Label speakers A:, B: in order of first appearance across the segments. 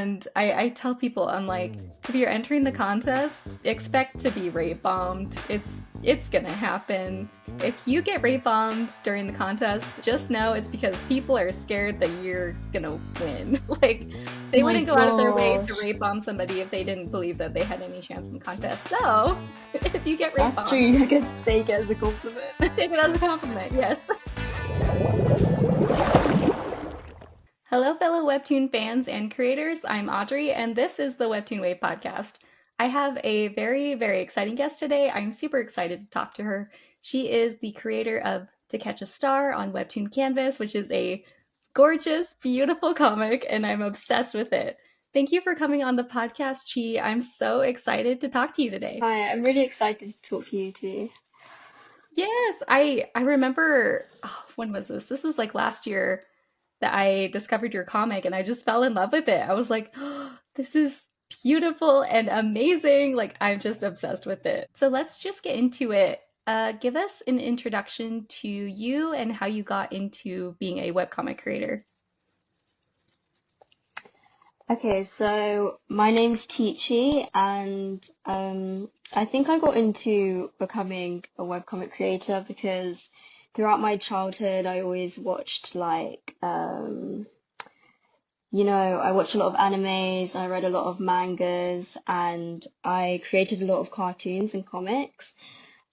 A: And I tell people, I'm like, if you're entering the contest, expect to be rape bombed. It's gonna happen. If you get rape bombed during the contest, just know it's because people are scared that you're gonna win. Like,
B: Oh
A: they
B: my
A: wouldn't go out of their way to
B: gosh.
A: rape bomb somebody if they didn't believe that they had any chance in the contest. So, if you get rape
B: That's
A: bombed,
B: true. I guess take it as a compliment.
A: take it as a compliment. Yes. Hello, fellow Webtoon fans and creators. I'm Audrey, and this is the Webtoon Wave podcast. I have a very, very exciting guest today. I'm super excited to talk to her. She is the creator of To Catch a Star on Webtoon Canvas, which is a gorgeous, beautiful comic, and I'm obsessed with it. Thank you for coming on the podcast, Chi. I'm so excited to talk to you today.
B: Hi, I'm really excited to talk to you too.
A: Yes, I remember, oh, when was this? This was like last year that I discovered your comic and I just fell in love with it. I was like, oh, this is beautiful and amazing. Like, I'm just obsessed with it. So let's just get into it. Give us an introduction to you and how you got into being a webcomic creator.
B: Okay, so my name's Teechi, and I think I got into becoming a webcomic creator because throughout my childhood, I always watched I watched a lot of animes, I read a lot of mangas, and I created a lot of cartoons and comics.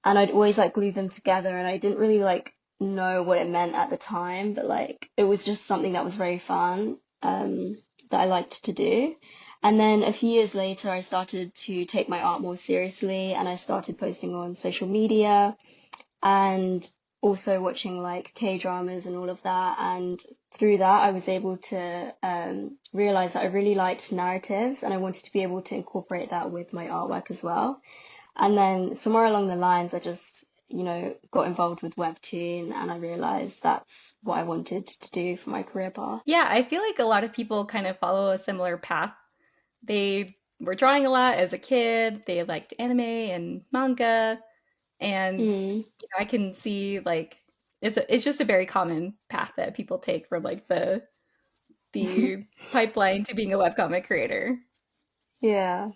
B: And I'd always like glue them together, and I didn't really like know what it meant at the time, but like it was just something that was very fun, that I liked to do. And then a few years later, I started to take my art more seriously, and I started posting on social media and also watching like K-dramas and all of that. And through that, I was able to realize that I really liked narratives, and I wanted to be able to incorporate that with my artwork as well. And then somewhere along the lines, I just, got involved with Webtoon, and I realized that's what I wanted to do for my career path.
A: Yeah, I feel like a lot of people kind of follow a similar path. They were drawing a lot as a kid, they liked anime and manga, and
B: Mm.
A: I can see like it's just a very common path that people take from like the pipeline to being a webcomic creator.
B: Yeah.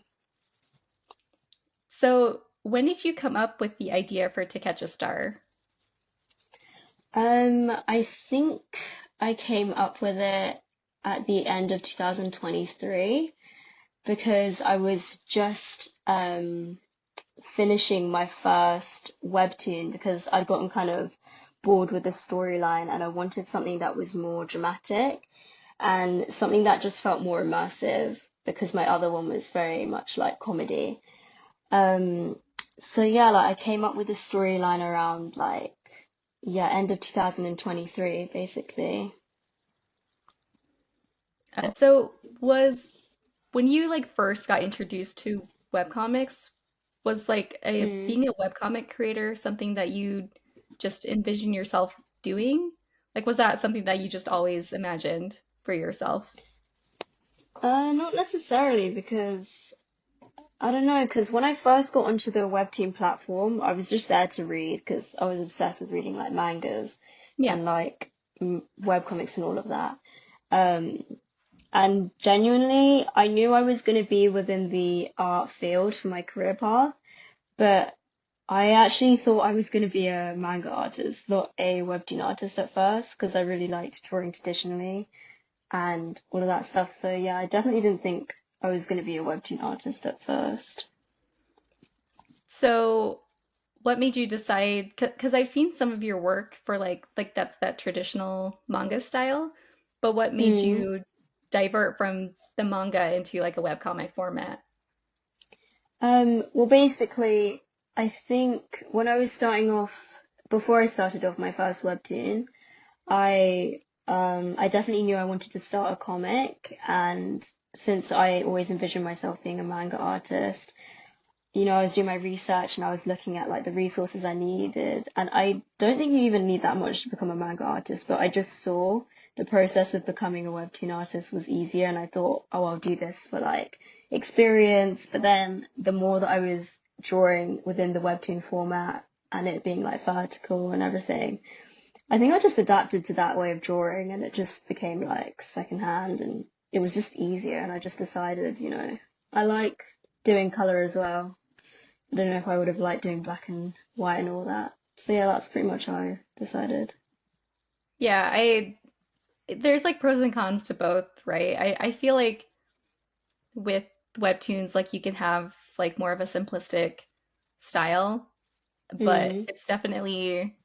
A: So, when did you come up with the idea for To Catch a Star?
B: I think I came up with it at the end of 2023 because I was just finishing my first webtoon because I'd gotten kind of bored with the storyline, and I wanted something that was more dramatic and something that just felt more immersive because my other one was very much like comedy. Um, so yeah, like I came up with the storyline around end of 2023 basically.
A: So, was when you like first got introduced to webcomics, was like a
B: Mm.
A: being a webcomic creator something that you just envision yourself doing? Like, was that something that you just always imagined for yourself?
B: Not necessarily because I don't know, because when I first got onto the Webtoon platform, I was just there to read because I was obsessed with reading like mangas
A: Yeah.
B: and like webcomics and all of that. Um, and genuinely, I knew I was going to be within the art field for my career path, but I actually thought I was going to be a manga artist, not a Webtoon artist at first, because I really liked drawing traditionally and all of that stuff. So yeah, I definitely didn't think I was going to be a Webtoon artist at first.
A: So, what made you decide? Because I've seen some of your work for like that's that traditional manga style, but what made
B: Mm.
A: you divert from the manga into like a webcomic format?
B: Well, basically, I think when I was starting off, before I started off my first webtoon, I definitely knew I wanted to start a comic, and since I always envisioned myself being a manga artist, I was doing my research and I was looking at like the resources I needed. And I don't think you even need that much to become a manga artist, but I just saw the process of becoming a webtoon artist was easier. And I thought, oh, I'll do this for like experience. But then the more that I was drawing within the webtoon format and it being like vertical and everything, I think I just adapted to that way of drawing and it just became like secondhand and it was just easier, and I just decided, I like doing color as well. I don't know if I would have liked doing black and white and all that. So yeah, that's pretty much how I decided.
A: Yeah, I there's like pros and cons to both, right? I feel like with webtoons, like you can have like more of a simplistic style, but
B: Mm,
A: it's definitely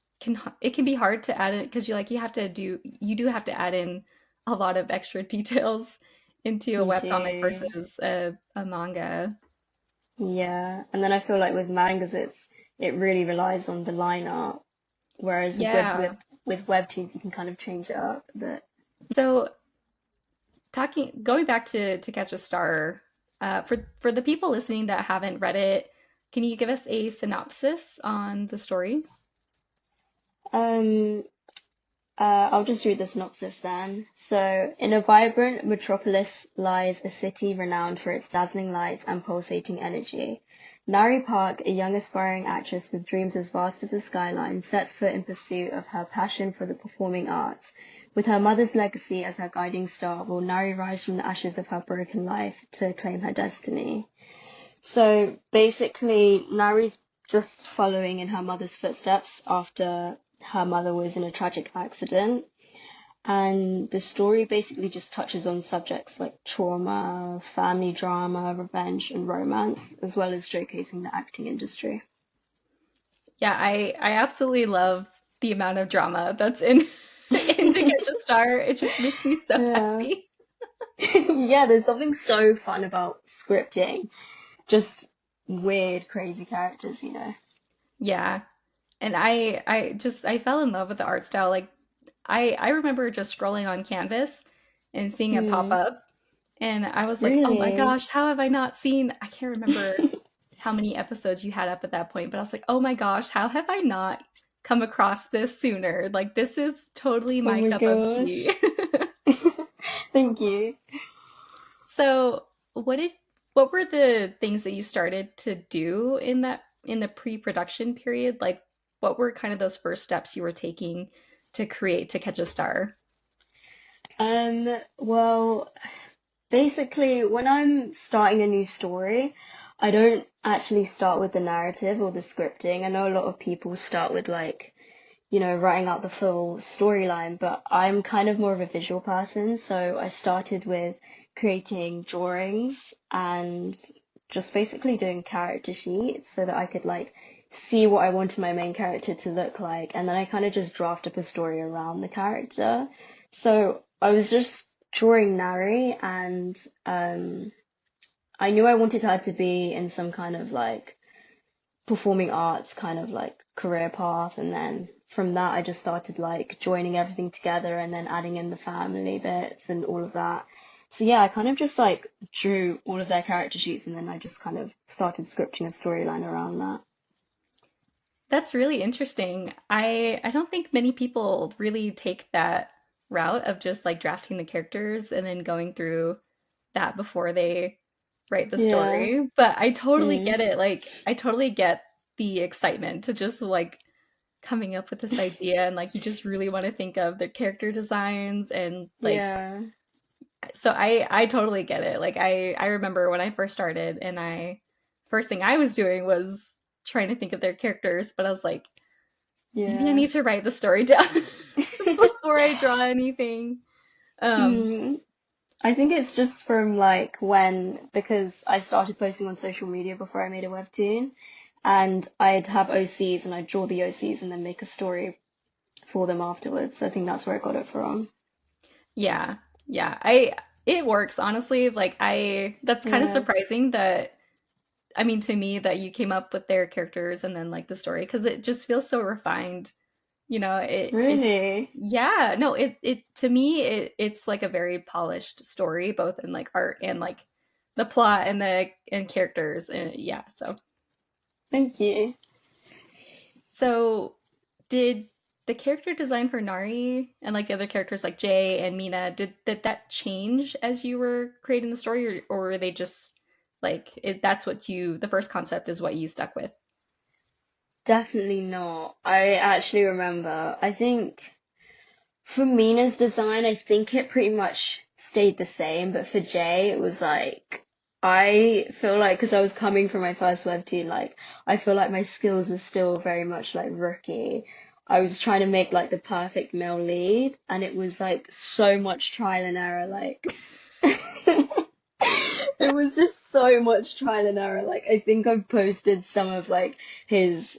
A: it can be hard to add in because you do have to add in a lot of extra details into a
B: you
A: webcomic
B: do.
A: versus a manga.
B: Yeah, and then I feel like with mangas, it really relies on the line art, whereas
A: Yeah.
B: with webtoons, you can kind of change it up a bit.
A: So talking going back to Catch a Star, for the people listening that haven't read it, can you give us a synopsis on the story?
B: Um, I'll just read the synopsis then. So, in a vibrant metropolis lies a city renowned for its dazzling lights and pulsating energy. Nari Park, a young aspiring actress with dreams as vast as the skyline, sets foot in pursuit of her passion for the performing arts. With her mother's legacy as her guiding star, will Nari rise from the ashes of her broken life to claim her destiny? So basically, Nari's just following in her mother's footsteps after her mother was in a tragic accident. And the story basically just touches on subjects like trauma, family drama, revenge, and romance, as well as showcasing the acting industry.
A: Yeah, I absolutely love the amount of drama that's in in To Catch a Star. It just makes me so
B: Yeah.
A: happy.
B: Yeah, there's something so fun about scripting. Just weird, crazy characters.
A: Yeah. And I fell in love with the art style. Like I remember just scrolling on Canvas and seeing it pop
B: Hmm,
A: up, and I was like, "Oh my
B: really?
A: gosh, how have I not seen?" I can't remember how many episodes you had up at that point, but I was like, "Oh my gosh, how have I not come across this sooner? Like this is totally
B: Oh
A: my
B: my
A: cup of tea."
B: gosh. Thank you.
A: So, what were the things that you started to do in the pre-production period? Like what were kind of those first steps you were taking to create To Catch a Star?
B: Well, basically, when I'm starting a new story, I don't actually start with the narrative or the scripting. I know a lot of people start with like, writing out the full storyline, but I'm kind of more of a visual person, so I started with creating drawings and just basically doing character sheets so that I could like see what I wanted my main character to look like, and then I kind of just draft up a story around the character. So I was just drawing Nari, and I knew I wanted her to be in some kind of like performing arts kind of like career path, and then from that I just started like joining everything together and then adding in the family bits and all of that. So yeah, I kind of just like drew all of their character sheets, and then I just kind of started scripting a storyline around that.
A: That's really interesting. I don't think many people really take that route of just like drafting the characters and then going through that before they write the
B: Yeah.
A: story. But I totally
B: Mm.
A: get it. Like I totally get the excitement to just like coming up with this idea and like you just really want to think of the character designs and like
B: Yeah.
A: so I totally get it. Like I remember when I first started and I first thing I was doing was trying to think of their characters, but I was like maybe I
B: Yeah.
A: need to write the story down before I draw anything. Um,
B: Mm. I think it's just from like because I started posting on social media before I made a webtoon, and I'd have OCs and I'd draw the OCs and then make a story for them afterwards. I think that's where I got it from.
A: yeah, yeah. I it works honestly. Like I that's kind of
B: Yeah,
A: surprising that I mean to me that you came up with their characters and then like the story because it just feels so refined. You know, it's
B: really.
A: yeah, no, it to me it's like a very polished story both in like art and like the plot and the and characters and yeah,
B: Thank you.
A: so did the character design for Nari and like the other characters like Jay and Mina, did that change as you were creating the story or were they just like that's what you the first concept is what you stuck with?
B: Definitely not. I actually remember, I think for Mina's design, I think it pretty much stayed the same, but for Jay, it was like I feel like because I was coming from my first webtoon, like I feel like my skills were still very much like rookie. I was trying to make like the perfect male lead, and it was like so much trial and error. Like it was just so much trial and error. Like I think I've posted some of like his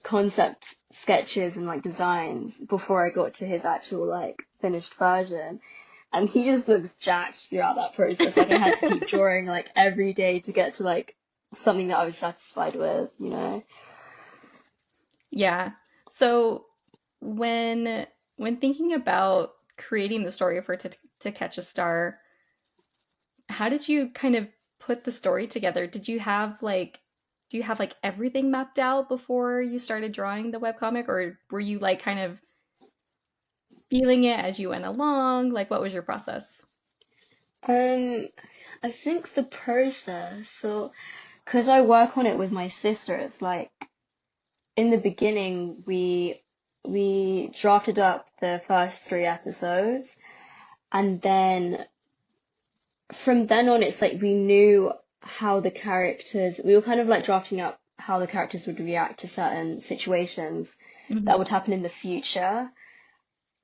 B: concept sketches and like designs before I got to his actual like finished version. And he just looks jacked throughout that process. Like I had to keep drawing like every day to get to like something that I was satisfied with, you know?
A: Yeah. So when when thinking about creating the story for to catch a star, how did you kind of put the story together? Do you have like everything mapped out before you started drawing the webcomic, or were you like kind of feeling it as you went along? Like what was your process?
B: Um, I think the process, so because I work on it with my sister, it's like in the beginning we drafted up the first 3 episodes, and then from then on it's like we knew how the characters we were kind of like drafting up how the characters would react to certain situations that
A: Hmm.
B: would happen in the future.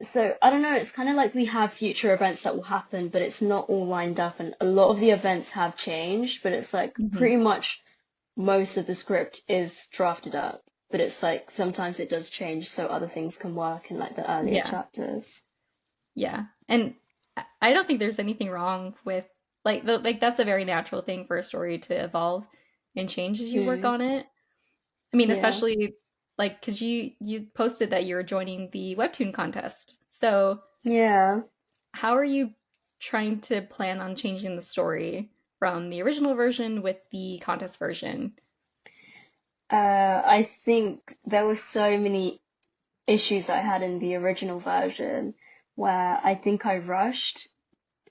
B: So I don't know, it's kind of like we have future events that will happen, but it's not all lined up, and a lot of the events have changed, but it's like
A: Hmm.
B: pretty much most of the script is drafted up, but it's like sometimes it does change so other things can work in like the earlier
A: Yeah.
B: chapters.
A: Yeah. And I don't think there's anything wrong with like that's a very natural thing for a story to evolve and change as you work
B: Mm,
A: on it. I mean,
B: yeah.
A: especially like because you posted that you're joining the Webtoon contest. So
B: Yeah.
A: how are you trying to plan on changing the story from the original version with the contest version?
B: I think there were so many issues that I had in the original version where I think I rushed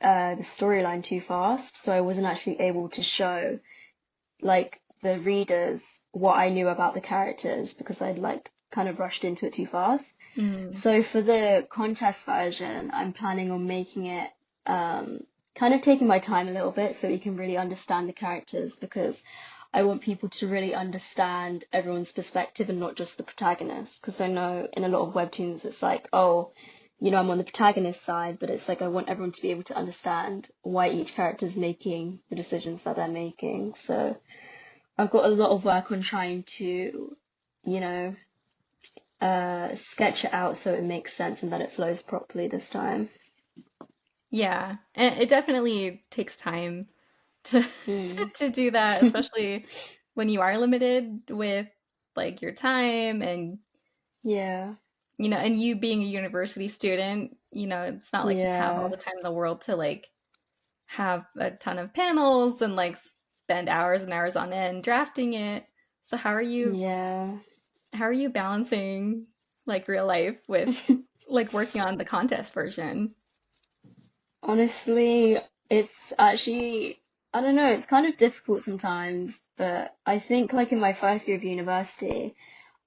B: the storyline too fast, so I wasn't actually able to show like the readers what I knew about the characters because I'd like kind of rushed into it too fast.
A: Mm,
B: So for the contest version, I'm planning on making it kind of taking my time a little bit so you can really understand the characters because I want people to really understand everyone's perspective and not just the protagonist. Because I know in a lot of webtoons it's like, oh, I'm on the protagonist side, but it's like I want everyone to be able to understand why each character is making the decisions that they're making. So I've got a lot of work on trying to, you know, sketch it out so it makes sense and that it flows properly this time.
A: yeah, and it definitely takes time to
B: Mm.
A: to do that, especially when you are limited with like your time and
B: Yeah,
A: and you being a university student, it's not like you have all
B: yeah,
A: the time in the world to like have a ton of panels and like spend hours and hours on end drafting it. So
B: yeah.
A: how are you balancing like real life with like working on the contest version?
B: Honestly, it's actually, I don't know, it's kind of difficult sometimes, but I think like in my first year of university,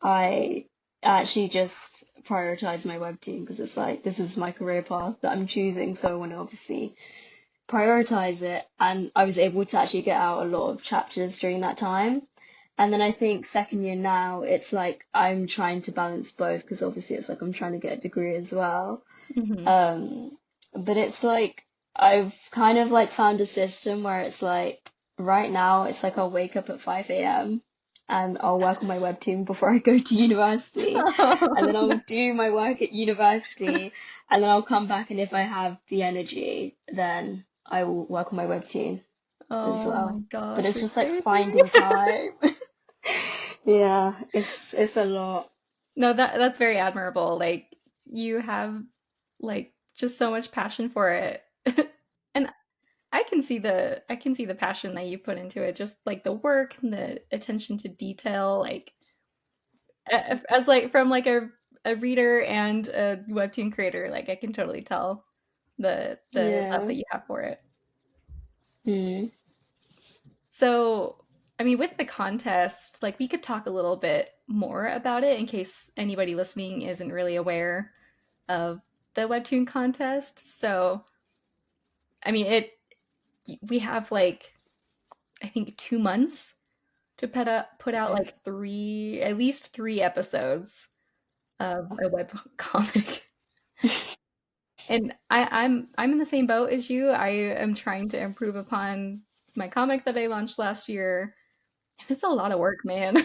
B: I actually just prioritize my webtoon because it's like this is my career path that I'm choosing, so I want to obviously prioritize it. And I was able to actually get out a lot of chapters during that time. And then I think second year now, it's like I'm trying to balance both because obviously it's like I'm trying to get a degree as well.
A: Hmm.
B: Um, but it's like I've kind of like found a system where it's like right now it's like I'll wake up at 5 a.m. and I'll work on my webtoon before I go to university. And then I'll do my work at university and then I'll come back and if I have the energy, then I will work on my webtoon as
A: Oh my
B: well. But
A: gosh,
B: it's
A: you're
B: just like
A: crazy.
B: finding time. Yeah, it's a lot.
A: No, that's very admirable. Like you have like just so much passion for it. And I can see the passion that you put into it, just like the work and the attention to detail, like as like from like a reader and a webtoon creator, like I can totally tell the love
B: Yeah.
A: that you have for it.
B: Hmm.
A: So, I mean, with the contest, like we could talk a little bit more about it in case anybody listening isn't really aware of the webtoon contest. So, I mean, it we have like I think 2 months to put out
B: Okay.
A: like at least three episodes of a web comic. And I'm in the same boat as you. I am trying to improve upon my comic that I launched last year. It's a lot of work, man.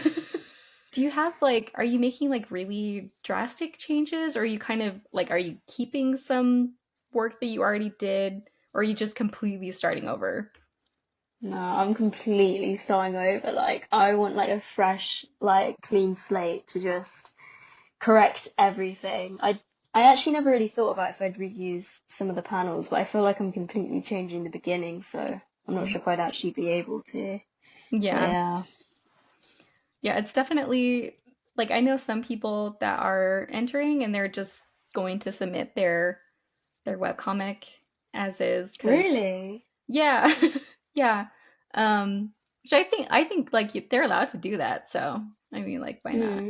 A: Do you have like, are you making like really drastic changes, or are you kind of like, are you keeping some work that you already did, or are you just completely starting over?
B: No, I'm completely starting over. Like, I want like a fresh, like clean slate to just correct everything. I actually never really thought about if I'd reuse some of the panels, but I feel like I'm completely changing the beginning, so I'm not sure if I'd actually be able to. But
A: Yeah.
B: yeah.
A: Yeah, it's definitely like I know some people that are entering and they're just going to submit their webcomic as is because
B: Really?
A: yeah. Yeah. Which I think like they're allowed to do that, so I mean like why not?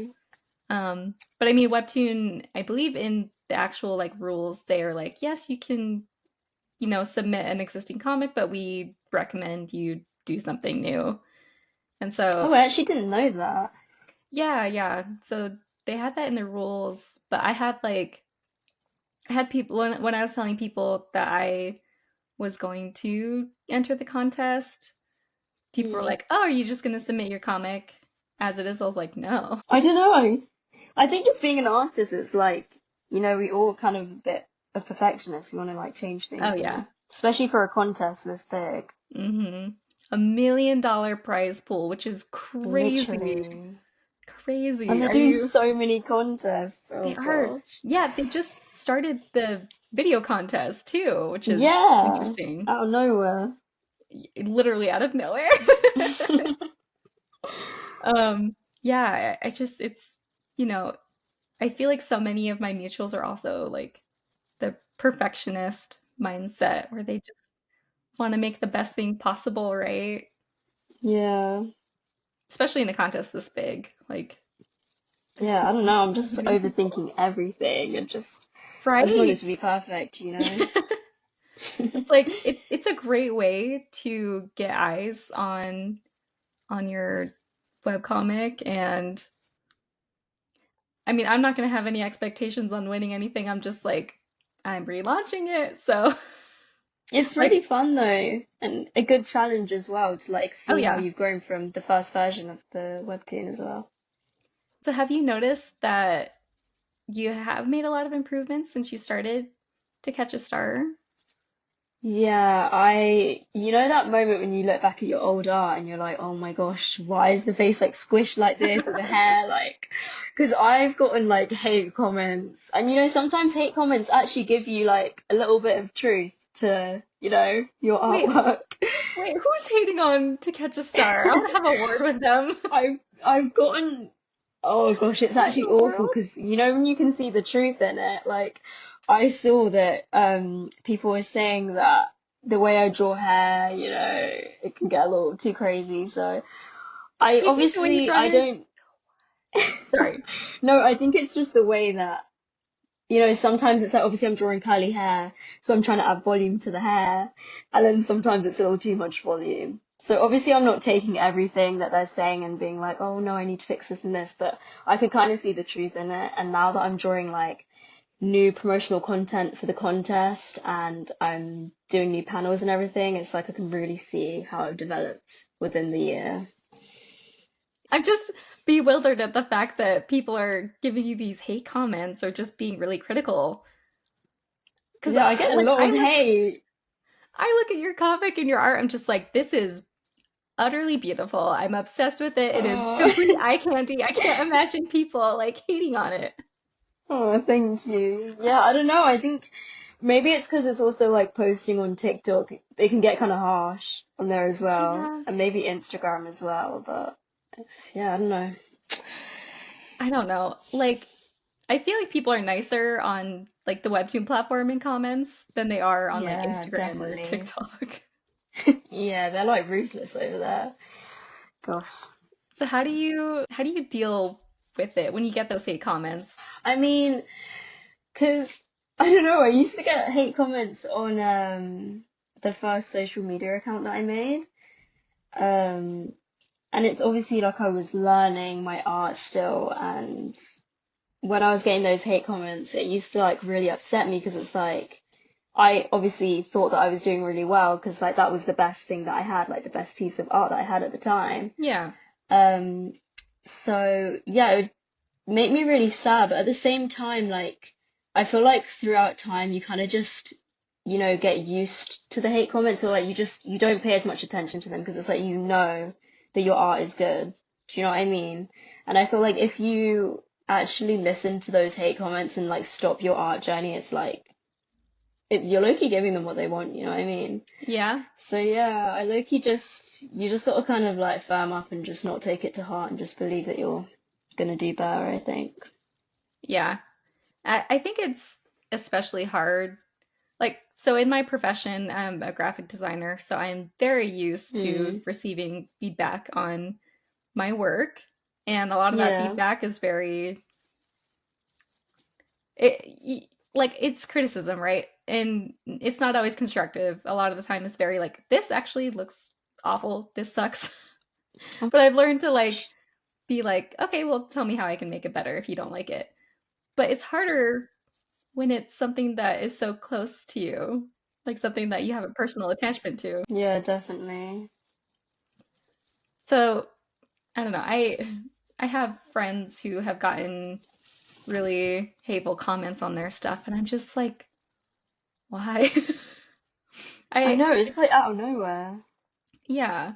B: Mm.
A: But I mean Webtoon, I believe in the actual like rules, they are like, yes, you can, submit an existing comic, but we recommend you do something new. And so
B: Oh, I actually didn't know that.
A: yeah, yeah. So they had that in the rules, but I had people when I was telling people that I was going to enter the contest, people were
B: Mm.
A: like, "Oh, are you just going to submit your comic as it is?" I was like, "No."
B: I don't know. I think just being an artist is like, we all kind of a bit of perfectionists. We want to like change
A: Oh
B: things,
A: yeah.
B: especially for a contest this big.
A: $1 million prize pool, which is crazy.
B: Literally. And
A: Crazy.
B: they're
A: Are
B: doing
A: you
B: so many contests.
A: They
B: Oh
A: are.
B: gosh.
A: Yeah, they just started the video contest too, which is
B: Yeah.
A: interesting.
B: Out of nowhere.
A: Literally out of nowhere. Yeah, I just you know, I feel like so many of my mutuals are also like the perfectionist mindset where they just want to make the best thing possible, right?
B: Yeah.
A: Especially in a contest this big. Like there's
B: Yeah,
A: gonna
B: I don't
A: be
B: know. I'm
A: so
B: just
A: many people.
B: overthinking everything and I just want it
A: Right.
B: to be perfect.
A: It's like it's a great way to get eyes on your webcomic. And I mean, I'm not going to have any expectations on winning anything. I'm just like I'm relaunching it. So
B: It's
A: like
B: really fun though, and a good challenge as well to like
A: oh
B: see how
A: yeah.
B: you've grown from the first version of the webtoon as well.
A: So have you noticed that you have made a lot of improvements since you started to catch a star?
B: Yeah, you know that moment when you look back at your old art and you're like, oh my gosh, why is the face like squished like this or the hair like, because I've gotten like hate comments and sometimes hate comments actually give you like a little bit of truth to, your
A: Wait,
B: artwork.
A: wait, who's hating on To Catch a Star? I want to have a word with them.
B: I've gotten oh gosh, it's
A: What in
B: actually
A: the
B: awful
A: world?
B: because when you can see the truth in it, like I saw that people were saying that the way I draw hair, it can get a little too crazy. So I
A: Wait, the way you
B: obviously
A: draw
B: I
A: hair is
B: don't
A: sorry.
B: no, I think it's just the way that sometimes it's like obviously I'm drawing curly hair, so I'm trying to add volume to the hair, and then sometimes it's a little too much volume. So obviously I'm not taking everything that they're saying and being like, oh no, I need to fix this and this, but I could kind of see the truth in it. And now that I'm drawing like new promotional content for the contest and I'm doing new panels and everything, it's like I can really see how I've developed within the year.
A: I'm just bewildered at the fact that people are giving you these hate comments or just being really critical. Because
B: Yeah, I get a lot
A: I
B: of hate.
A: look at your comic and your art. I'm just like, this is utterly beautiful. I'm obsessed with it. It is
B: Uh,
A: complete eye candy. I can't imagine people like hating on it.
B: Oh, thank you. Yeah, I don't know. I think maybe it's because it's also like posting on TikTok. It can get kind of harsh on there as well,
A: Yeah,
B: and maybe Instagram as well. But yeah, I don't know.
A: I don't know. Like, I feel like people are nicer on like the Webtoon platform in comments than they are on like
B: Yeah,
A: Instagram or
B: definitely.
A: TikTok.
B: Yeah, they're like ruthless over there. Gosh.
A: So how do you deal with it when you get those hate comments?
B: I mean, because I don't know. I used to get hate comments on the first social media account that I made. Um, and it's obviously like I was learning my art still, and when I was getting those hate comments, it used to like really upset me because it's like I obviously thought that I was doing really well because like that was the best thing that I had, like the best piece of art that I had at the time.
A: Yeah.
B: Um, so yeah, it would make me really sad, but at the same time, like I feel like throughout time you kind of just, get used to the hate comments, or like you don't pay as much attention to them because it's like that your art is good. Do you know what I mean? And I feel like if you actually listen to those hate comments and like stop your art journey, it's like you're low-key giving them what they want, you know what I mean?
A: Yeah.
B: So yeah, I low-key you just gotta kind of like firm up and just not take it to heart and just believe that you're gonna do better, I think.
A: Yeah. I think it's especially hard. Like, so in my profession, I'm a graphic designer, so I'm very used to
B: Mm,
A: receiving feedback on my work. And a lot of that
B: yeah.
A: feedback is very, like, it's criticism, right? And it's not always constructive. A lot of the time, it's very like, this actually looks awful. This sucks.
B: Oh,
A: But I've learned to, like, be like, okay, well, tell me how I can make it better if you don't like it. But it's harder when it's something that is so close to you, like something that you have a personal attachment to.
B: yeah, definitely.
A: So I don't know. I have friends who have gotten really hateful comments on their stuff, and I'm just like, why?
B: I
A: I
B: know, it's like
A: it's
B: out of nowhere.
A: yeah.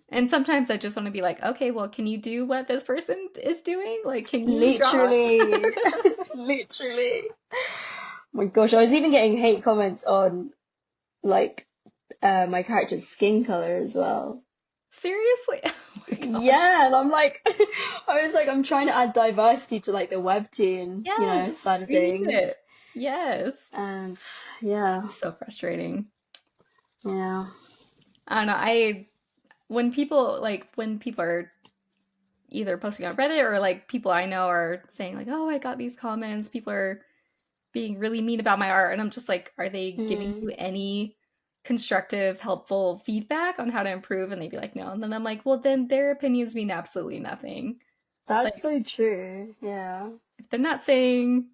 A: And sometimes I just want to be like, okay, well, can you do what this person is doing? Like, can you draw?
B: Literally. Literally. My gosh, I was even getting hate comments on like my character's skin color as well.
A: Seriously? Oh my gosh.
B: Yeah, and I'm like, I was like, I'm trying to add diversity to like the webtoon,
A: Yes,
B: side of
A: we need it.
B: things.
A: Yes.
B: And yeah,
A: It's so frustrating.
B: yeah.
A: I don't know. When people are either posting on Reddit or like people I know are saying like, "Oh, I got these comments. People are being really mean about my art." And I'm just like, "Are they giving
B: Mm,
A: you any constructive, helpful feedback on how to improve?" And they'd be like, "No." And then I'm like, "Well, then their opinions mean absolutely nothing.
B: that's
A: Like
B: so true. Yeah.
A: if they're not saying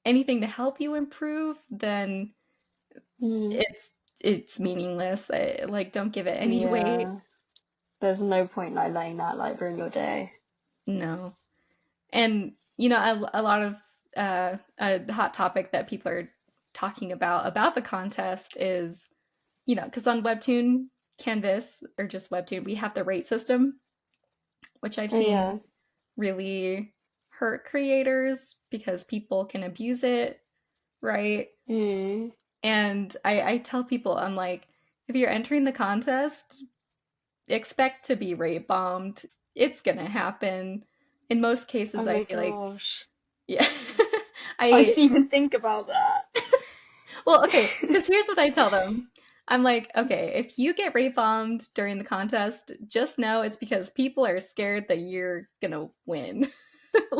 A: anything to help you improve, then
B: Mm,
A: it's meaningless. Like don't give it any weight."
B: yeah. There's no point like letting that like ruin your day.
A: No. And a lot of a hot topic that people are talking about the contest is, because on Webtoon Canvas or just Webtoon, we have the rate system, which I've seen
B: Yeah.
A: really hurt creators because people can abuse it, right?
B: Mm.
A: And I tell people, I'm like, if you're entering the contest, expect to be rate bombed. It's gonna happen. In most
B: Oh
A: cases, I
B: my
A: feel like,
B: gosh.
A: yeah.
B: I
A: I
B: didn't even think about that.
A: Well, okay, because here's what I tell them. I'm like, okay, if you get rape bombed during the contest, just know it's because people are scared that you're gonna win.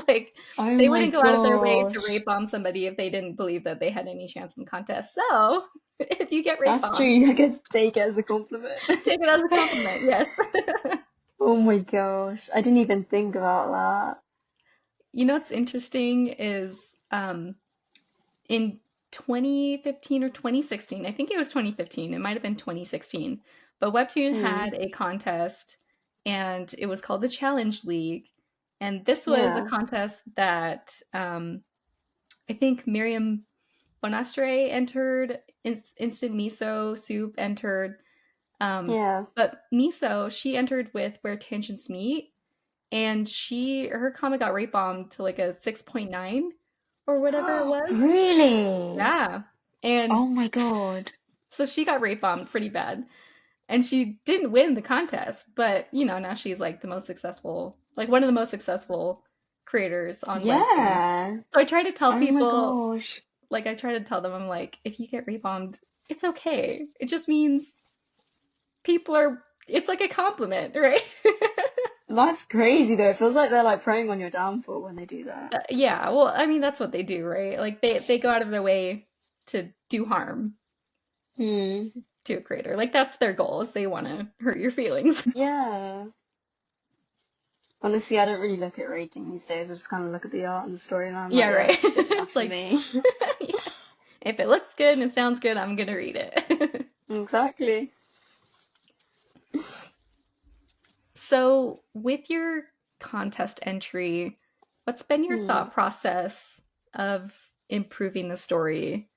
A: Like,
B: Oh
A: they
B: my
A: wouldn't go out of their way to
B: gosh.
A: rape bomb somebody if they didn't believe that they had any chance in the contest. So, if you get rape
B: That's true.
A: bombed,
B: I guess take it as a compliment.
A: take it as a compliment. Yes.
B: Oh my gosh. I didn't even think about
A: What's interesting is in 2015 or 2016, I think it was 2015, it might have been 2016, but Webtoon
B: that. Mm.
A: had a contest and it was called the Challenge League. And this was a
B: Yeah.
A: contest that I think Miriam Bonastre entered, Instant Miso Soup entered. Um,
B: Yeah.
A: but Miso, she entered with Where Tangents Meet, and her comic got rate bombed to like a 6.9 or whatever it was.
B: Really?
A: Yeah. And
B: Oh my God.
A: so she got rape bombed pretty bad. And she didn't win the contest, but now she's like the most successful, like one of the most successful creators on Webtoon.
B: Yeah.
A: So I try to tell
B: Oh my
A: people,
B: gosh.
A: like I try to tell them, I'm like, if you get rape bombed, it's okay. It just means it's like a compliment, right?
B: That's crazy though. It feels like they're like preying on your downfall when they do that.
A: Yeah, well, I mean that's what they do, right? Like they go out of their way to do harm
B: Hmm.
A: to a creator. Like that's their goal is they want to hurt your feelings.
B: Yeah. Honestly, I don't really look at rating these days. I just kind of look at the art and the story, and I'm
A: Yeah,
B: like, yeah,
A: right.
B: that's good enough
A: It's
B: for
A: like
B: me.
A: yeah. If it looks good and it sounds good, I'm gonna read it.
B: Exactly.
A: So, with your contest entry, what's been your
B: Hmm.
A: thought process of improving the story?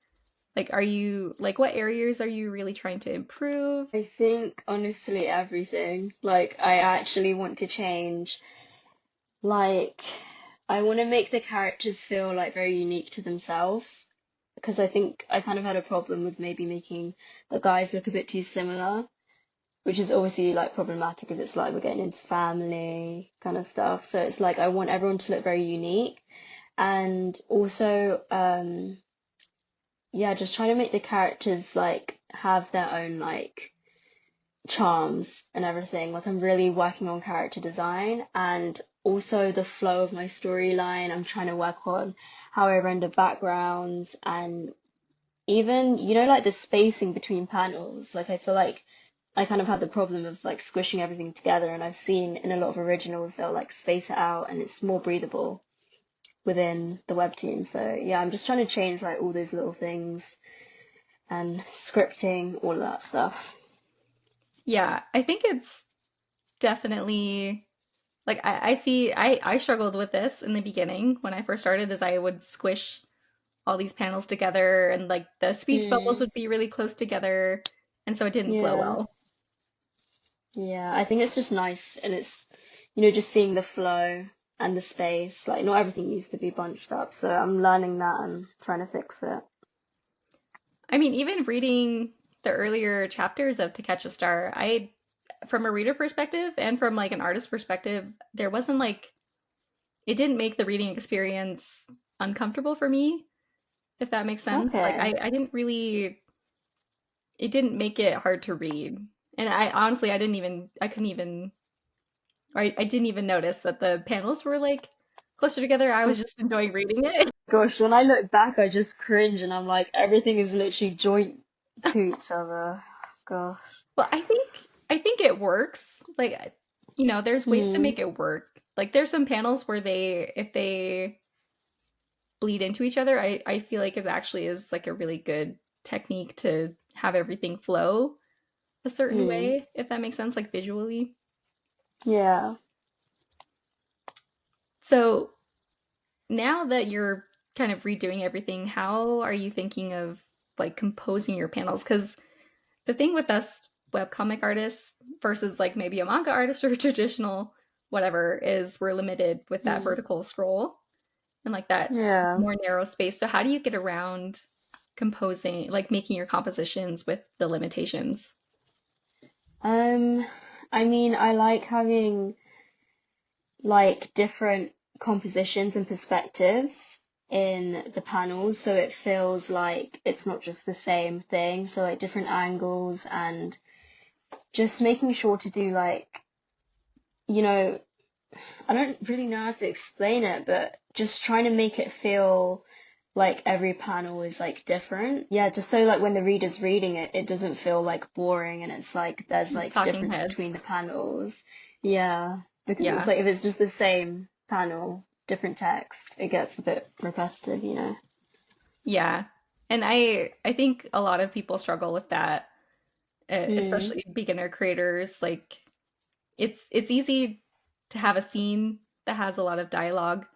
A: Like, are you like what areas are you really trying to improve?
B: I think honestly everything. Like, I actually want to change. Like, I want to make the characters feel like very unique to themselves. Because I think I kind of had a problem with maybe making the guys look a bit too similar, which is obviously like problematic if it's like we're getting into family kind of stuff. So it's like I want everyone to look very unique. And also, yeah, just trying to make the characters like have their own like charms and everything. Like I'm really working on character design and also the flow of my storyline. I'm trying to work on how I render backgrounds and even, like the spacing between panels. Like I feel like I kind of had the problem of like squishing everything together, and I've seen in a lot of originals they'll like space it out and it's more breathable within the webtoon. So yeah, I'm just trying to change like all those little things and scripting, all of that stuff.
A: Yeah, I think it's definitely like I see I struggled with this in the beginning when I first started as I would squish all these panels together and like the speech bubbles
B: Mm,
A: would be really close together and so it didn't flow
B: yeah.
A: well.
B: Yeah, I think it's just nice and it's, just seeing the flow and the space. Like, not everything needs to be bunched up. So I'm learning that and trying to fix it.
A: I mean, even reading the earlier chapters of To Catch a Star, I from a reader perspective and from like an artist perspective, there wasn't like it didn't make the reading experience uncomfortable for me, if that makes sense. Like
B: Okay.
A: I didn't really it didn't make it hard to read. And I honestly I couldn't even or I didn't even notice that the panels were like closer together. I
B: Oh
A: was just enjoying reading it.
B: gosh, when I look back, I just cringe and I'm like, everything is literally joint to each other. Gosh.
A: Well, I think it works. Like there's ways to
B: Hmm.
A: make it work. Like there's some panels where they if they bleed into each other, I feel like it actually is like a really good technique to have everything flow a certain
B: Hmm.
A: way, if that makes sense, like visually.
B: Yeah.
A: So now that you're kind of redoing everything, how are you thinking of like composing your panels? Because the thing with us webcomic artists versus like maybe a manga artist or a traditional whatever is we're limited with that
B: Hmm.
A: vertical scroll and like that
B: Yeah.
A: more narrow space. So how do you get around composing, like making your compositions with the limitations?
B: Um, I mean, I like having like different compositions and perspectives in the panels so it feels like it's not just the same thing, so like different angles and just making sure to do like, you know I don't really know how to explain it, but just trying to make it feel like every panel is like different. Yeah, just so like when the reader's reading it, it doesn't feel like boring and it's like there's like
A: Talking
B: difference
A: heads.
B: between the panels. Yeah, because it's
A: Yeah.
B: like if it's just the same panel, different text, it gets a bit repetitive.
A: Yeah. And I think a lot of people struggle with that,
B: Mm,
A: especially beginner creators. Like it's easy to have a scene that has a lot of dialogue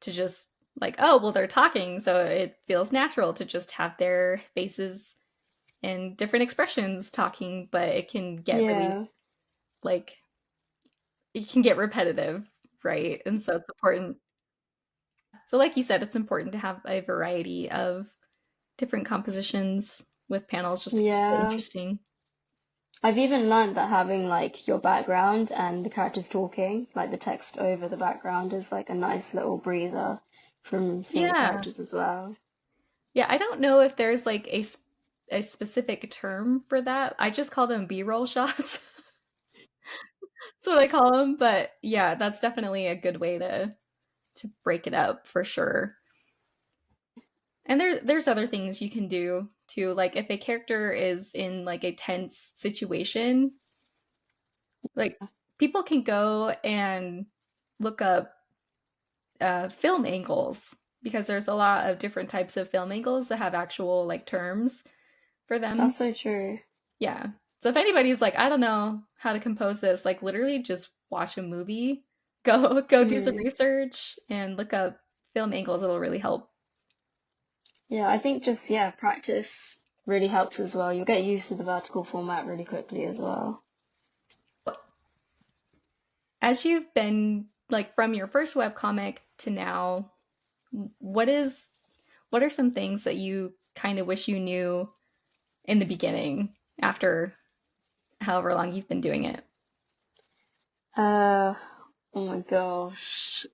A: to just like, oh, well, they're talking, so it feels natural to just have their faces and different expressions talking, but it can get really
B: yeah,
A: like it can get repetitive, right? And so it's important. So like you said, it's important to have a variety of different compositions with panels just to keep it
B: yeah.
A: interesting.
B: I've even learned that having like your background and the characters talking, like the text over the background, is like a nice little breather from seeing the
A: Yeah.
B: characters as well.
A: Yeah, I don't know if there's like a specific term for that. I just call them B-roll shots. That's what I call them, but yeah, that's definitely a good way to break it up for sure. And there's other things you can do too. Like if a character is in like a tense situation, like people can go and look up film angles because there's a lot of different types of film angles that have actual like terms for
B: That's
A: them.
B: so true.
A: Yeah. So if anybody's like, I don't know how to compose this, like literally just watch a movie, go do some
B: Mm.
A: research and look up film angles. It'll really help.
B: Yeah, I think just, yeah, practice really helps as well. You'll get used to the vertical format really quickly as well.
A: As you've been like from your first webcomic to now, what is what are some things that you kind of wish you knew in the beginning after however long you've been doing it?
B: Uh, oh my gosh.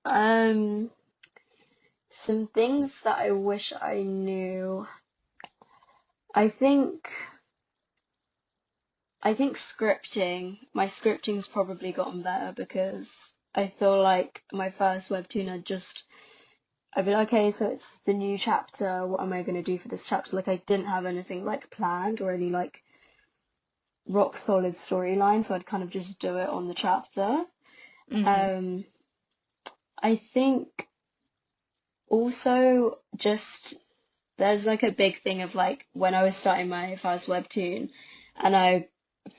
B: Some things that I wish I knew. I think I think my scripting's probably gotten better because I feel like my first webtoon I'd be like, okay, so it's the new chapter. What am I going to do for this chapter? Like, I didn't have anything like planned or any like rock solid storyline, so I'd kind of just do it on the chapter.
A: Hmm.
B: Um, I think also just there's like a big thing of like when I was starting my first webtoon and I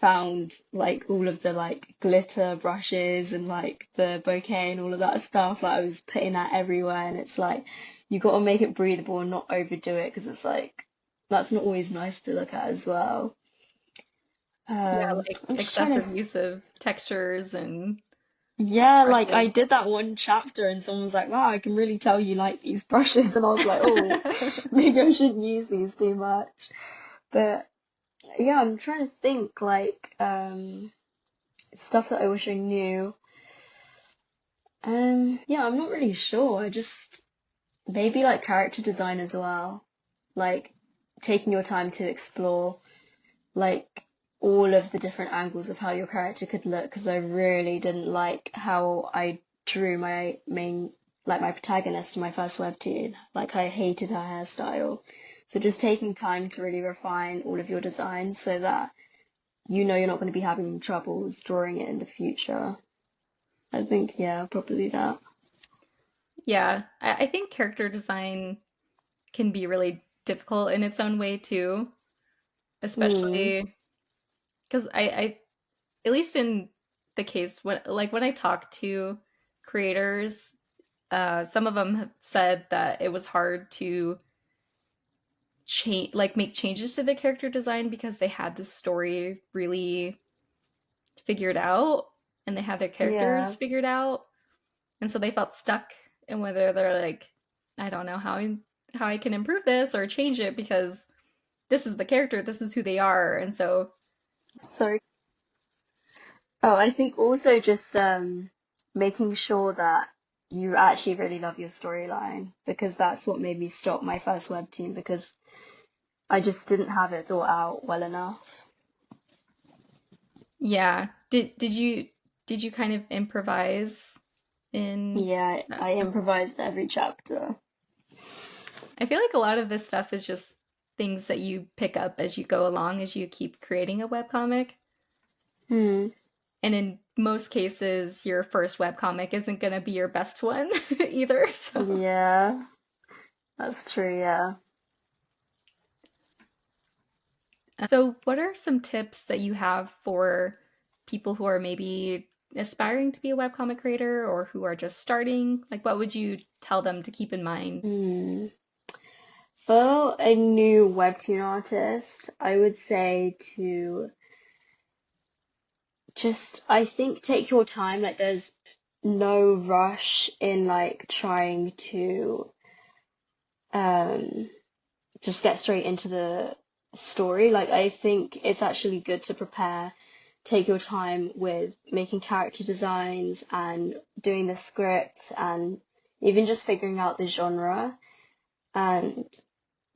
B: found like all of the like glitter brushes and like the bouquet and all of that stuff, like I was putting that everywhere, and it's like you got to make it breathable and not overdo it because it's like that's not always nice to look at as well.
A: Yeah, like
B: I'm just trying to
A: excessive use of textures and
B: Yeah, like I
A: brushes.
B: did that one chapter and someone was like, wow, I can really tell you like these brushes. And I was like, oh, maybe I shouldn't use these too much. But yeah, I'm trying to think like stuff that I wish I knew. Yeah, I'm not really sure. I just maybe like character design as well. Like taking your time to explore like all of the different angles of how your character could look because I really didn't like how I drew my main like my protagonist in my first webtoon. Like I hated her hairstyle. So just taking time to really refine all of your designs so that you know you're not going to be having troubles drawing it in the future. I think yeah, probably that.
A: Yeah, I think character design can be really difficult in its own way too,
B: Mm,
A: especially because I at least in the case when I talk to creators, some of them have said that it was hard to change like make changes to the character design because they had the story really figured out and they had their characters
B: yeah.
A: figured out, and so they felt stuck in whether they're like, I don't know how I can improve this or change it because this is the character, this is who they are, and so
B: Sorry. Oh, I think also just making sure that you actually really love your storyline because that's what made me stop my first webtoon because I just didn't have it thought out well enough.
A: yeah. Did you kind of improvise in
B: Yeah,
A: that?
B: I improvised every chapter.
A: I feel like a lot of this stuff is just things that you pick up as you go along as you keep creating a webcomic.
B: Hmm.
A: And in most cases, your first webcomic isn't going to be your best one either. So,
B: Yeah, that's true, yeah.
A: what are some tips that you have for people who are maybe aspiring to be a webcomic creator or who are just starting? Like, what would you tell them to keep in mind?
B: Hmm. For a new webtoon artist, I would say to just, I think, take your time. Like, there's no rush in like trying to um just get straight into the story. Like, I think it's actually good to prepare, take your time with making character designs and doing the script and even just figuring out the genre. And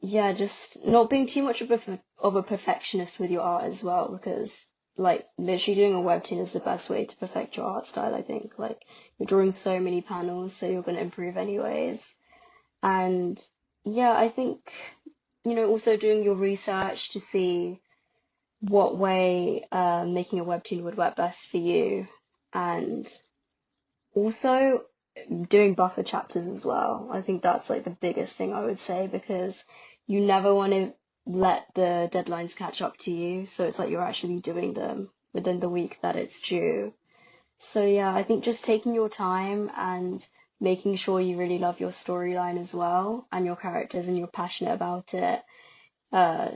B: yeah, just not being too much of a perfectionist with your art as well, because like literally doing a webtoon is the best way to perfect your art style, I think. Like you're drawing so many panels, so you're going to improve anyways. And yeah, I think also doing your research to see what way making a webtoon would work best for you, and also doing buffer chapters as well. I think that's like the biggest thing I would say because you never want to let the deadlines catch up to you. So it's like you're actually doing them within the week that it's due. So yeah, I think just taking your time and making sure you really love your storyline as well and your characters and you're passionate about it.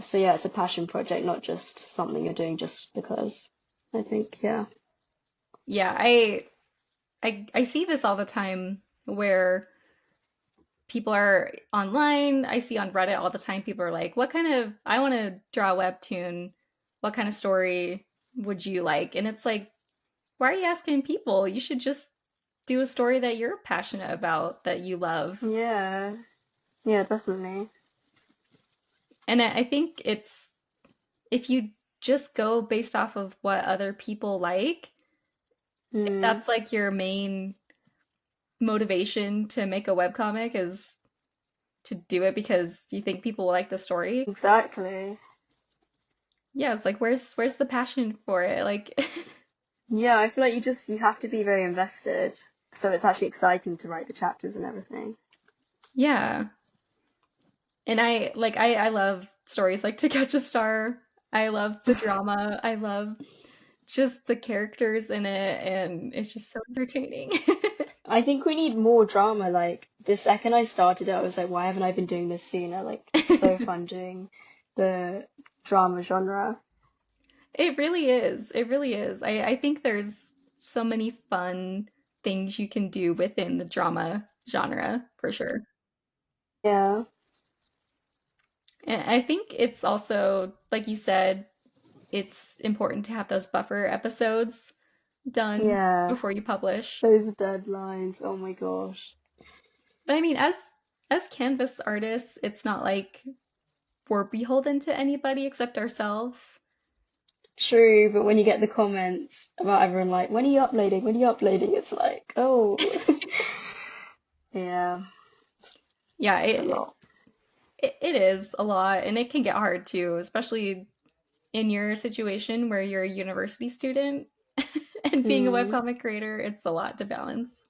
B: So yeah, it's a passion project, not just something you're doing just because. I think, yeah.
A: Yeah, I see this all the time where people are online. I see on Reddit all the time people are like, "What kind of I want to draw a webtoon. What kind of story would you like?" And it's like, why are you asking people? You should just do a story that you're passionate about, that you love.
B: Yeah, yeah, definitely.
A: And I think it's if you just go based off of what other people like, if
B: Mm,
A: that's like your main motivation to make a webcomic is to do it because you think people will like the story.
B: exactly.
A: Yeah, it's like where's the passion for it? Like
B: Yeah, I feel like you have to be very invested. So it's actually exciting to write the chapters and everything.
A: yeah. And I love stories like To Catch a Star. I love the drama. I love just the characters in it and it's just so entertaining.
B: I think we need more drama. Like the second I started it, I was like, why haven't I been doing this sooner? Like it's so fun doing the drama genre.
A: It really is. It really is. I think there's so many fun things you can do within the drama genre for sure.
B: Yeah,
A: And I think it's also, like you said, it's important to have those buffer episodes done
B: yeah.
A: before you publish.
B: Those deadlines. Oh my gosh.
A: But I mean, as canvas artists, it's not like we're beholden to anybody except ourselves.
B: True, but when you get the comments about everyone like, when are you uploading? When are you uploading? It's like, oh, yeah,
A: Yeah,
B: it's a lot.
A: it is a lot, and it can get hard too, especially in your situation where you're a university student and being a
B: Hmm.
A: webcomic creator, it's a lot to balance.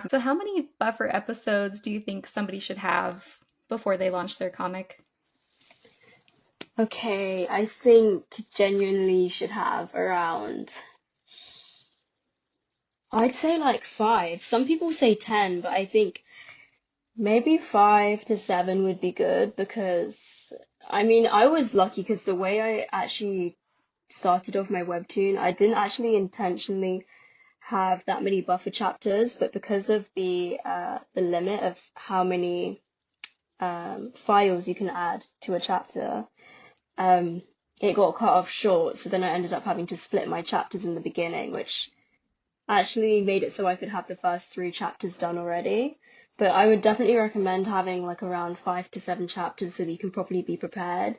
A: So, how many buffer episodes do you think somebody should have before they launch their comic?
B: Okay, I think genuinely you should have around, I'd say like five. Some people say 10, but I think maybe 5 to 7 would be good because, I mean, I was lucky because the way I actually started off my webtoon, I didn't actually intentionally have that many buffer chapters, but because of the limit of how many files you can add to a chapter, um, it got cut off short. So then I ended up having to split my chapters in the beginning, which actually made it so I could have the first 3 chapters done already. But I would definitely recommend having like around 5 to 7 chapters so that you can properly be prepared.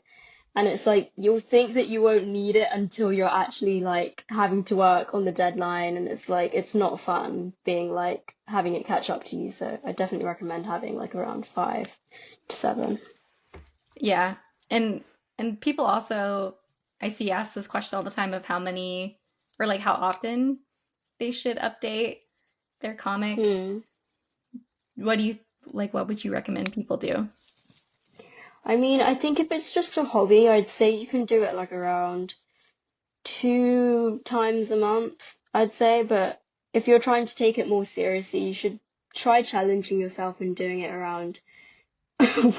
B: And it's like you'll think that you won't need it until you're actually like having to work on the deadline, and it's like it's not fun being like having it catch up to you. So I definitely recommend having like around 5 to 7.
A: Yeah. And people also I see ask this question all the time of how many or like how often they should update their comic.
B: Hmm.
A: What do you like what would you recommend people do?
B: I mean, I think if it's just a hobby, I'd say you can do it like around 2 times a month, I'd say. But if you're trying to take it more seriously, you should try challenging yourself and doing it around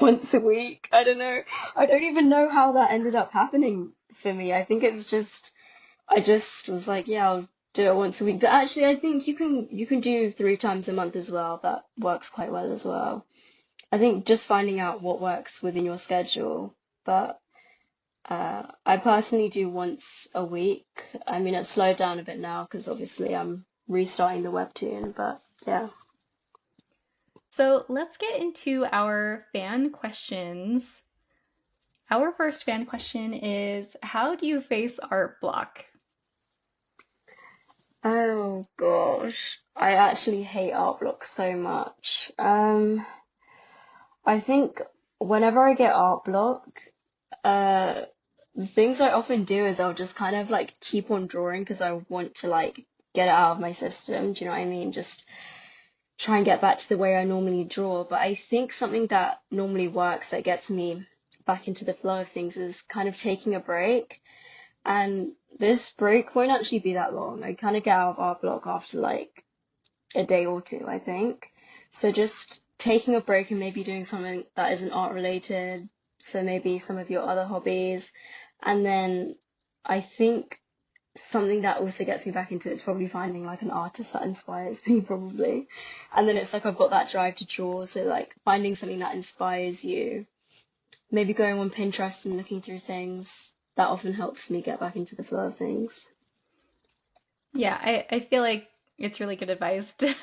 B: once a week. I don't know. I don't even know how that ended up happening for me. I think it's just I just was like, yeah, I'll do it once a week. But actually, I think you can do 3 times a month as well. That works quite well as well. I think just finding out what works within your schedule. But I personally do once a week. I mean, it's slowed down a bit now because obviously I'm restarting the webtoon. But yeah.
A: So, let's get into our fan questions. Our first fan question is how do you face art block?
B: Oh gosh, I actually hate art blocks so much. I think. whenever I get art block, uh, the things I often do is I'll just kind of like keep on drawing because I want to like get it out of my system. Do you know what I mean? Just try and get back to the way I normally draw. But I think something that normally works that gets me back into the flow of things is kind of taking a break. And this break won't actually be that long. I kind of get out of art block after like a day or two, I think. So just taking a break and maybe doing something that isn't art related. So maybe some of your other hobbies. And then I think something that also gets me back into it is probably finding like an artist that inspires me, probably. And then it's like I've got that drive to draw. So like finding something that inspires you, maybe going on Pinterest and looking through things, that often helps me get back into the flow of things.
A: Yeah, I feel like it's really good advice to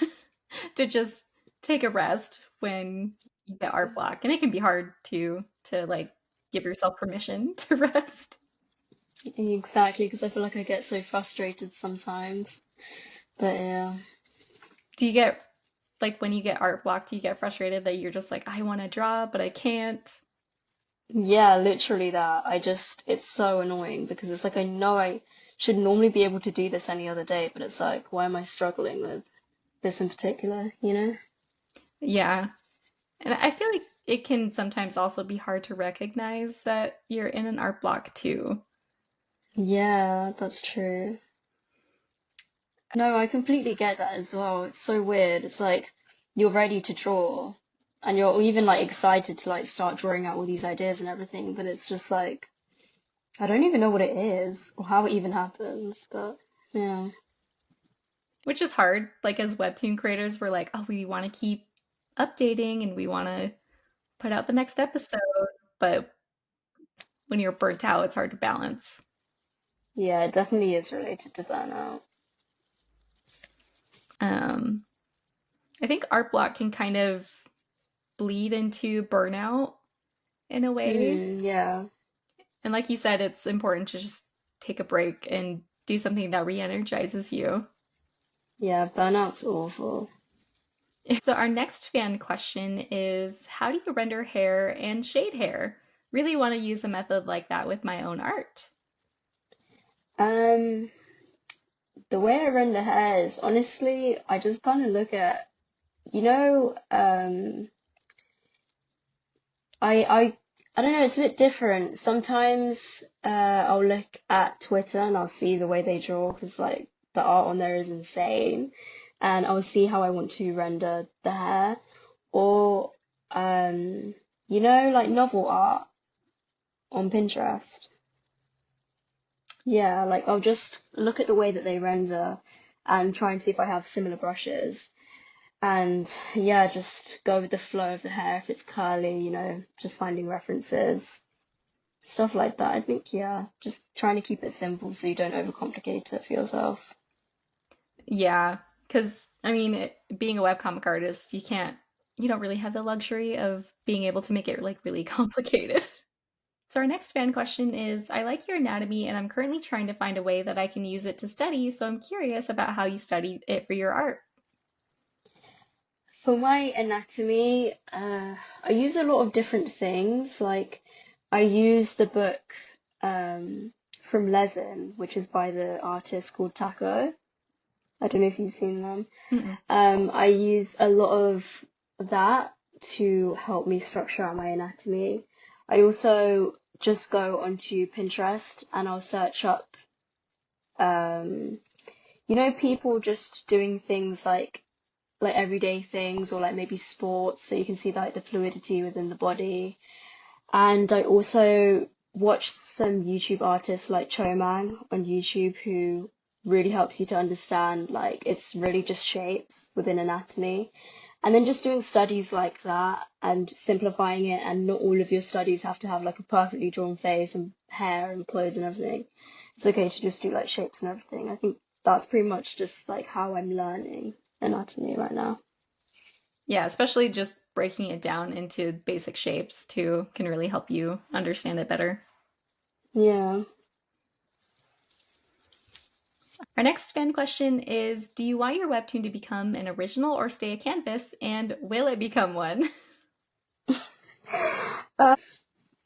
A: to just take a rest when you get art block. And it can be hard to like give yourself permission to rest.
B: Exactly, because I feel like I get so frustrated sometimes. But yeah.
A: Do you get like when you get art block, do you get frustrated that you're just like, I want to draw, but I can't?
B: Yeah, literally that. It's so annoying because it's like I know I should normally be able to do this any other day, but it's like, why am I struggling with this in particular, you know?
A: Yeah. And I feel like it can sometimes also be hard to recognize that you're in an art block too.
B: Yeah, that's true. No, I completely get that as well. It's so weird. It's like you're ready to draw and you're even like excited to like start drawing out all these ideas and everything, but it's just like I don't even know what it is or how it even happens, but yeah.
A: Which is hard. Like as webtoon creators, we're like, oh, we want to keep updating and we want to put out the next episode. But when you're burnt out, it's hard to balance.
B: Yeah, it definitely is related to burnout.
A: Um, I think art block can kind of bleed into burnout in a way.
B: Yeah.
A: And like you said, it's important to just take a break and do something that re-energizes you.
B: Yeah, burnout's awful.
A: So our next fan question is, how do you render hair and shade hair? Really want to use a method like that with my own art.
B: Um, the way I run the hairs, honestly, I just kind of look at, you know, I don't know, it's a bit different. Sometimes I'll look at Twitter and I'll see the way they draw because like the art on there is insane, and I'll see how I want to render the hair, or um, like novel art on Pinterest. Yeah, like I'll just look at the way that they render and try and see if I have similar brushes. And yeah, just go with the flow of the hair. If it's curly, just finding references, stuff like that. I think, yeah, just trying to keep it simple so you don't overcomplicate it for yourself.
A: Yeah, because I mean, being a webcomic artist, you don't really have the luxury of being able to make it like really complicated. So our next fan question is, I like your anatomy and I'm currently trying to find a way that I can use it to study, so I'm curious about how you studied it for your art.
B: For my anatomy, I use a lot of different things. Like, I use the book from Lesin, which is by the artist called Taco. I don't know if you've seen them.
A: Mm-mm.
B: I use a lot of that to help me structure out my anatomy. I also just go onto Pinterest and I'll search up, um, people just doing things like everyday things or like maybe sports, so you can see like the fluidity within the body. And I also watch some YouTube artists like Chomang on YouTube who really helps you to understand like it's really just shapes within anatomy. And then just doing studies like that and simplifying it, and not all of your studies have to have like a perfectly drawn face and hair and clothes and everything. It's okay to just do like shapes and everything. I think that's pretty much just like how I'm learning anatomy right now.
A: Yeah, especially just breaking it down into basic shapes too can really help you understand it better.
B: Yeah.
A: Our next fan question is, do you want your webtoon to become an original or stay a canvas, and will it become one?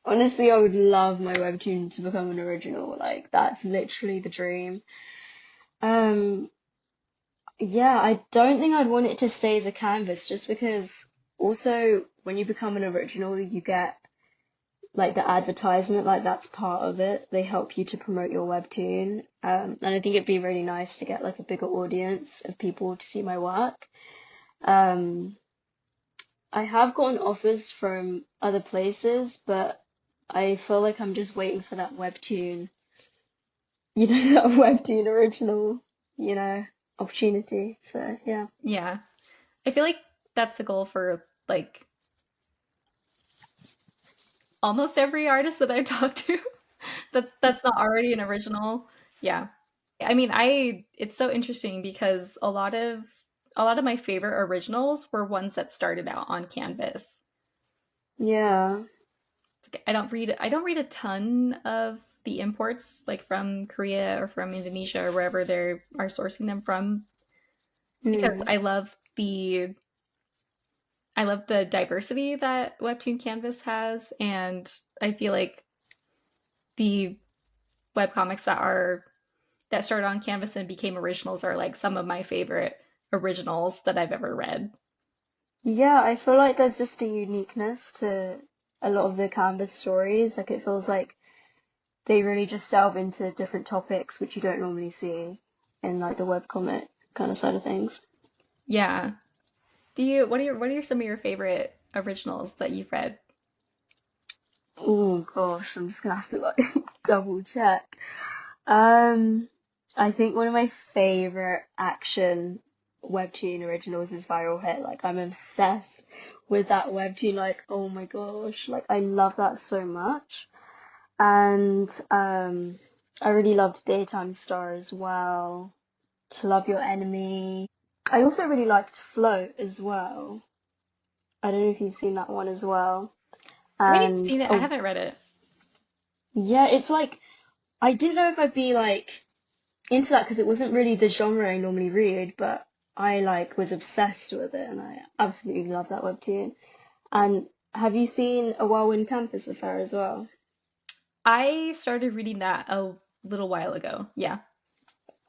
B: Honestly, I would love my webtoon to become an original. Like, that's literally the dream. Um, yeah, I don't think I'd want it to stay as a canvas just because also when you become an original, you get like the advertisement, like that's part of it. They help you to promote your webtoon. And I think it'd be really nice to get like a bigger audience of people to see my work. Um, I have gotten offers from other places, but I feel like I'm just waiting for that webtoon, that webtoon original, you know, opportunity. So yeah.
A: Yeah. I feel like that's the goal for like almost every artist that I talk to that's not already an original. Yeah. I mean, I it's so interesting because a lot of my favorite originals were ones that started out on Canvas.
B: Yeah.
A: I don't read a ton of the imports like from Korea or from Indonesia or wherever they are sourcing them from because
B: Hmm.
A: I love the diversity that Webtoon Canvas has, and I feel like the webcomics that started on Canvas and became originals are like some of my favorite originals that I've ever read.
B: Yeah, I feel like there's just a uniqueness to a lot of the Canvas stories. Like it feels like they really just delve into different topics which you don't normally see in like the webcomic kind of side of things.
A: Yeah. What are some of your favorite originals that you've read?
B: Oh gosh, I'm just gonna have to like double check. Um, I think one of my favorite action webtoon originals is Viral Hit. Like I'm obsessed with that webtoon. Like oh my gosh, like I love that so much. And I really loved Daytime Star as well. To Love Your Enemy. I also really liked Float as well. I don't know if you've seen that one as well.
A: I've
B: And
A: seen it. I
B: oh
A: haven't read it.
B: yeah, it's like I didn't know if I'd be like into that because it wasn't really the genre I normally read, but I like was obsessed with it and I absolutely love that webtoon. And have you seen A Whirlwind Campus Affair as well?
A: I started reading that a little while ago. Yeah.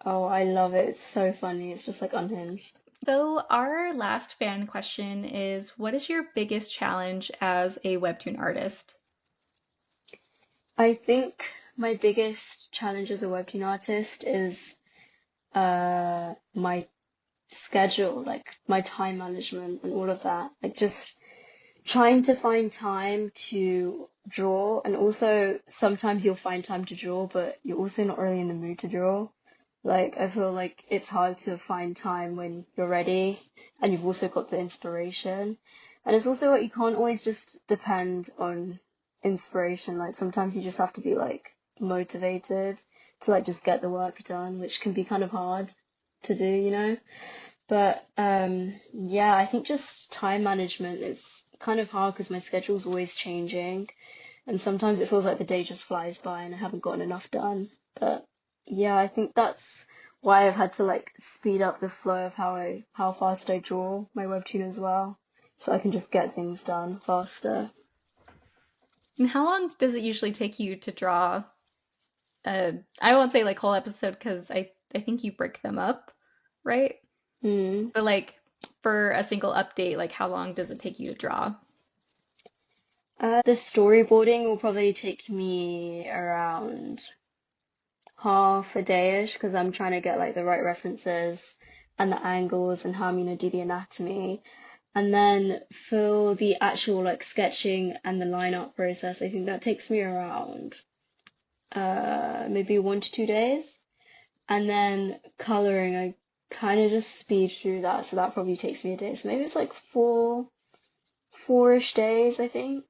B: Oh, I love it. It's so funny. It's just like unhinged.
A: So our last fan question is, what is your biggest challenge as a webtoon artist?
B: I think my biggest challenge as a webtoon artist is my schedule, like my time management and all of that. Like just trying to find time to draw, and also sometimes you'll find time to draw, but you're also not really in the mood to draw. Like I feel like it's hard to find time when you're ready and you've also got the inspiration. And it's also like you can't always just depend on inspiration. Like sometimes you just have to be like motivated to like just get the work done, which can be kind of hard to do, you know? But yeah, I think just time management is kind of hard because my schedule's always changing, and sometimes it feels like the day just flies by and I haven't gotten enough done. But yeah, I think that's why I've had to like speed up the flow of how fast I draw my webtoon as well, so I can just get things done faster.
A: And how long does it usually take you to draw I won't say like whole episode because I think you break them up, right?
B: Hmm.
A: But like for a single update, like how long does it take you to draw?
B: The storyboarding will probably take me around half a day-ish because I'm trying to get like the right references and the angles and how I'm gonna do the anatomy. And then for the actual like sketching and the line art process, I think that takes me around maybe 1 to 2 days. And then coloring, I kind of just speed through that, so that probably takes me a day. So maybe it's like four-ish days, I think.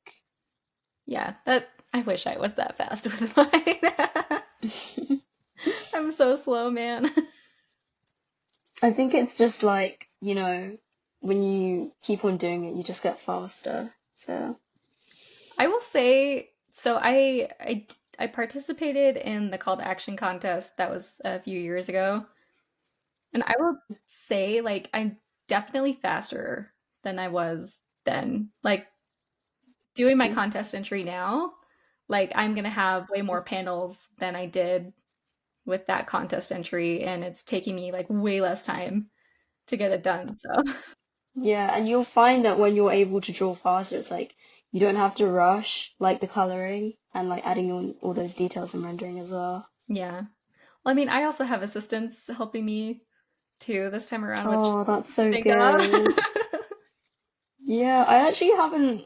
A: Yeah, that I wish I was that fast with mine. I'm so slow, man.
B: I think it's just like, when you keep on doing it, you just get faster. So,
A: I will say, so I participated in the call to action contest that was a few years ago, and I will say like I'm definitely faster than I was then. Like doing my contest entry now, like I'm gonna have way more panels than I did with that contest entry, and it's taking me like way less time to get it done. So
B: Yeah, and you'll find that when you're able to draw faster, it's like you don't have to rush like the coloring and like adding on all those details and rendering as well.
A: yeah. Well, I mean, I also have assistants helping me too this time around, which
B: Oh, that's so
A: thank God.
B: good. Yeah, I actually haven't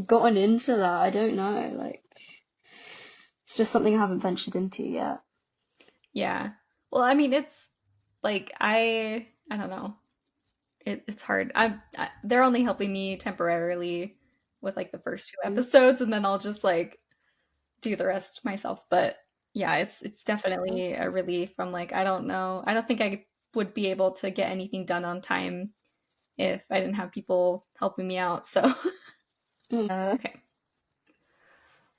B: gotten into that. I don't know. Like, it's just something I haven't ventured into yet.
A: Yeah. Well, I mean, it's like I don't know. It's hard. They're only helping me temporarily with like the first two
B: Mm.
A: episodes, and then I'll just like do the rest myself. But yeah, it's definitely a relief. From like I don't know. I don't think I would be able to get anything done on time if I didn't have people helping me out. So
B: Yeah.
A: okay.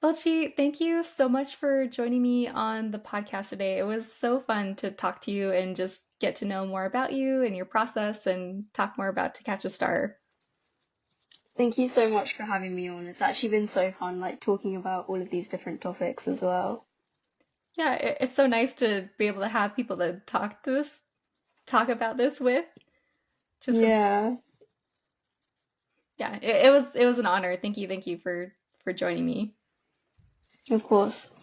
A: Well, Chi, thank you so much for joining me on the podcast today. It was so fun to talk to you and just get to know more about you and your process and talk more about To Catch a Star.
B: Thank you so much for having me on. It's actually been so fun, like talking about all of these different topics as well.
A: Yeah, it's so nice to be able to have people to talk about this with. Just because,
B: Yeah,
A: yeah, it was an honor. Thank you for joining me.
B: of course.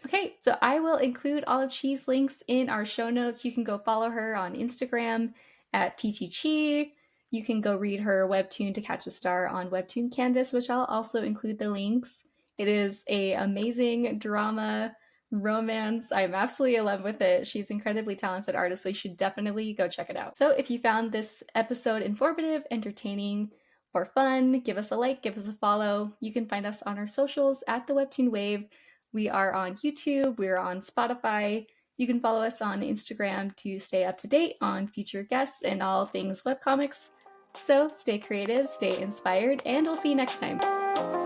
A: Okay, so I will include all of Chi's links in our show notes. You can go follow her on Instagram at Teechi.chi. You can go read her webtoon To Catch a Star on Webtoon Canvas, which I'll also include the links. It is a amazing drama romance. I'm absolutely in love with it. She's an incredibly talented artist, so you should definitely go check it out. So if you found this episode informative, entertaining, or fun, give us a like, give us a follow. You can find us on our socials at the Webtoon Wave. We are on YouTube, we're on Spotify. You can follow us on Instagram to stay up to date on future guests and all things webcomics. So stay creative, stay inspired, and we'll see you next time.